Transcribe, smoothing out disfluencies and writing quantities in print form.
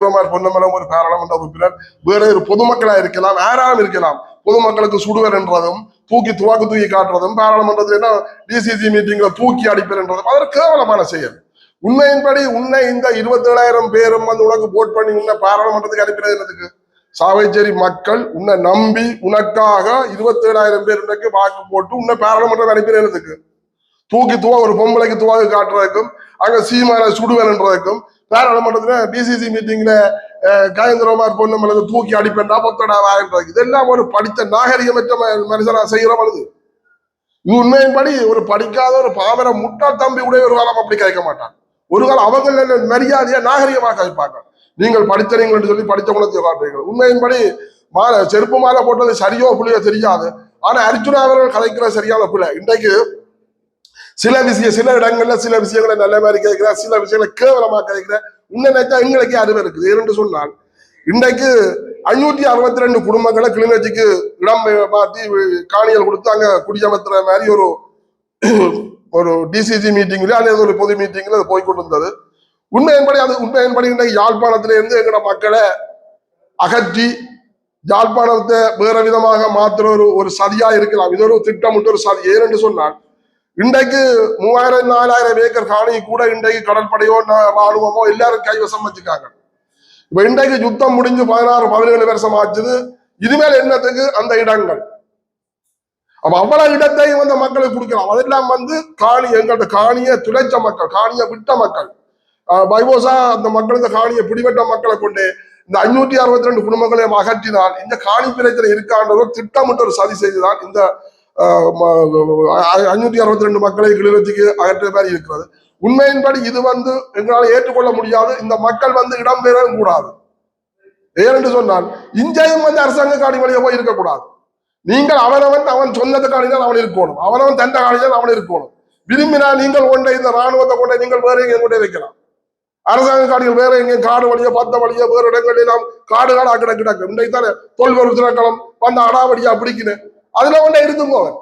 பொன்னமலம் ஒரு பாராளுமன்ற உறுப்பினர், வேற ஒரு பொதுமக்களா இருக்கலாம், யாராலும் இருக்கலாம். பொதுமக்களுக்கு சுடுவர் என்றதும் துவாக்கு தூக்கி காட்டுறதும் பாராளுமன்றத்தில் டிசிசி மீட்டிங்ல தூக்கி அடிப்பர் என்றதும் அது கேவலமான செயல். உண்மையின்படி உன்னை இந்த 27,000 பேரும் வந்து உனக்கு போட் பண்ணி உன்னை பாராளுமன்றத்துக்கு அனுப்பினது என்னதுக்கு? சாவைச்சேரி மக்கள் உன்னை நம்பி உனக்காக 27,000 பேர் உனக்கு வாக்கு போட்டு உன்னை பாராளுமன்றம் அனுப்பினதுக்கு ஒரு பொம்பளைக்கு துவாக்கு காட்டுறதுக்கும் அங்க சீமான சுடுவேன்றதுக்கும் பாராளுமன்றத்துல டிசிசி மீட்டிங்ல கயந்திரமார் பொன்னமலை தூக்கி அடிப்பேன்டா பொத்தடா வாங்கன்றது இதெல்லாம் ஒரு படித்த நாகரிகமற்ற மனுஷனா செய்யற பொழுது இது உண்மையின்படி ஒரு படிக்காத ஒரு பாமர முட்டாள் தம்பி உடைய ஒரு காலம் அப்படி கேட்க மாட்டான். ஒரு காலம் அவங்க மரியாதையா நாகரிகமாக கதைப்பாங்க. நீங்கள் படித்தனீங்கள் என்று சொல்லி படித்த குணத்தை காட்டுறீர்கள். உண்மையின்படி செருப்பு மாலை போட்டது சரியோ புள்ளியோ தெரியாது. ஆனா அர்ஜுனா அவர்கள் கதைக்கிற சரியான பிள்ளை. இன்றைக்கு சில இடங்கள்ல சில விஷயங்களை நல்ல மாதிரி கேட்கிற, சில விஷயங்களை கேவலமா கேட்கிற. இன்னும் நினைச்சா எங்களுக்கே அறிவு இருக்குது. ஏன்னு சொன்னால் இன்றைக்கு 562 குடும்பங்களை கிளிநொச்சிக்கு இடம் மாற்றி காணிகள் கொடுத்து அங்க குடியமர்த்துற மாதிரி ஒரு டிசிசி மீட்டிங்ல அல்லது ஒரு பொது மீட்டிங்ல அது போய்கொண்டு இருந்தது. உண்மையின்படி இன்றைக்கு யாழ்ப்பாணத்தில இருந்து எங்களோட மக்களை அகற்றி யாழ்ப்பாணத்தை வேற விதமாக மாற்றுற ஒரு சதியா இருக்கலாம். இது ஒரு திட்டமிட்டு ஒரு சதி. ஏனென்று சொன்னால் இன்றைக்கு 3000-4000 ஏக்கர் காணி கூட இன்றைக்கு கடற்படையோ ராணுவமோ எல்லாரும் கைவசம் வச்சுக்காங்க. இப்ப இன்றைக்கு யுத்தம் முடிஞ்சு 16-17 வருஷம் ஆச்சுது. இதுமேல என்னத்துக்கு அந்த இடங்கள்? அப்ப அவ்வளவு இடத்தையும் வந்து மக்களுக்கு கொடுக்கலாம். அதெல்லாம் வந்து எங்கள்கிட்ட காணியை துளைச்ச மக்கள், காணியை விட்ட மக்கள், பைபோசா அந்த மக்கள் இந்த காணியை பிடிபட்ட மக்களை கொண்டு இந்த 562 குடும்பங்களையும் அகற்றினால் இந்த காணி பிரச்சனை இருக்கான்ற திட்டமிட்டு ஒரு சதி செய்துதான் இந்த 562 மக்களை கிளிநொச்சிக்கு அகற்ற மாதிரி இருக்கிறது. உண்மையின்படி இது வந்து எங்களால் ஏற்றுக்கொள்ள முடியாது. இந்த மக்கள் வந்து இடம்பெறவும் கூடாது. ஏனென்று சொன்னால் இஞ்சையும் வந்து அரசாங்க காணி வழியாக போய் இருக்கக்கூடாது. நீங்கள் அவன் சொன்னது காணிதான் அவன் இருக்கணும், அவனவன் தண்ட காணிதான் அவன் இருக்கணும். விரும்பினா நீங்கள் கொண்ட இந்த ராணுவத்தை கொண்ட நீங்கள் வேற எங்கேயும் கொண்டே வைக்கலாம். அரசாங்க காணிகள் வேற எங்கேயும் காடு வழியா பத்த வழியா வேறு இடங்கள் எல்லாம் காடா கிடக்கு. இன்றைக்கு தானே தொல்பொருள் திணைக்களம் வந்து அடாவடியா பிடிக்கணும். அதுல கொண்டே இருந்தும் அவன்